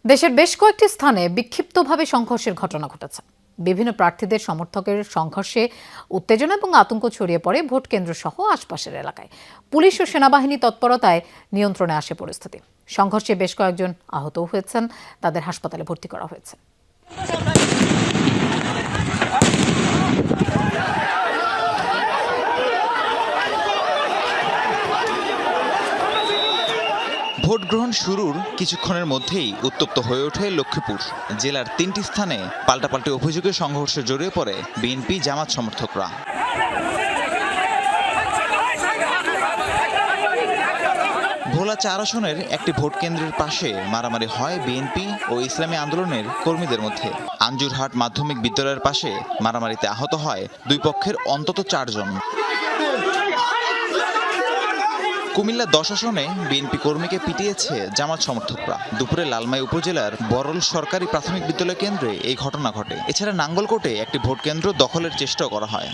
দেশের বেশ কয়েকটি স্থানে বিক্ষিপ্তভাবে সংঘর্ষের ঘটনা ঘটেছে। বিভিন্ন প্রার্থীদের সমর্থকের সংঘর্ষে উত্তেজনা এবং আতঙ্ক ছড়িয়ে পড়ে ভোট কেন্দ্র সহ আশপাশের এলাকায়। পুলিশ ও সেনাবাহিনী তৎপরতায় নিয়ন্ত্রণে আসে পরিস্থিতি। সংঘর্ষে বেশ কয়েকজন আহত হয়েছেন, তাদের হাসপাতালে ভর্তি করা হয়েছে। ভোট গ্রহণ শুরুর কিছুক্ষণের মধ্যেই উত্তপ্ত হয়ে ওঠে লক্ষ্মীপুর জেলার ৩টি স্থানে পাল্টাপাল্টি অভিযোগে সংঘর্ষে জড়িয়ে পড়ে বিএনপি জামাত সমর্থকরা। ভোলা ৪ আসনের একটি ভোট কেন্দ্রের পাশে মারামারি হয় বিএনপি ও ইসলামী আন্দোলনের কর্মীদের মধ্যে। আঞ্জুরহাট মাধ্যমিক বিদ্যালয়ের পাশে মারামারিতে আহত হয় দুই পক্ষের অন্তত ৪ জন। কুমিল্লা ১০ আসনে বিএনপি কর্মীকে পিটিয়েছে জামাত সমর্থকরা। দুপুরে লালমাই উপজেলার বরল সরকারি প্রাথমিক বিদ্যালয় কেন্দ্রে এই ঘটনা ঘটে। এছাড়া নাঙ্গলকোটে একটি ভোট কেন্দ্র দখলের চেষ্টাও করা হয়।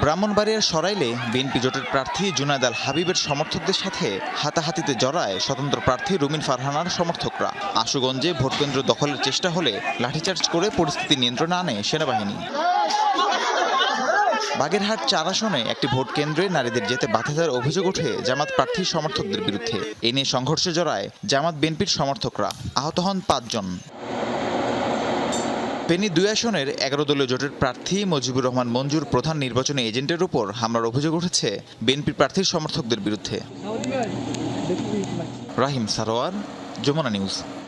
ব্রাহ্মণবাড়িয়ার সরাইলে বিএনপি জোটের প্রার্থী জুনায়েদ আল হাবিবের সমর্থকদের সাথে হাতাহাতিতে জড়ায় স্বতন্ত্র প্রার্থী রুমিন ফারহানার সমর্থকরা। আশুগঞ্জে ভোটকেন্দ্র দখলের চেষ্টা হলে লাঠিচার্জ করে পরিস্থিতি নিয়ন্ত্রণে আনে সেনাবাহিনী। বাগেরহাট ৪ আসনে একটি ভোট কেন্দ্রে নারীদের যেতে বাধা দেওয়ার অভিযোগ ওঠে জামাত প্রার্থীর সমর্থকদের বিরুদ্ধে। এ নিয়ে সংঘর্ষে জড়ায় জামাত বিএনপির সমর্থকরা, আহত হন ৫ জন। ফেনী ২ আসনের ১১ দলীয় জোটের প্রার্থী মুজিবুর রহমান মঞ্জুর প্রধান নির্বাচনী এজেন্টের উপর হামলার অভিযোগ উঠেছে বিএনপি প্রার্থীর সমর্থকদের বিরুদ্ধে। রাহিম সারোয়ার, যমুনা নিউজ।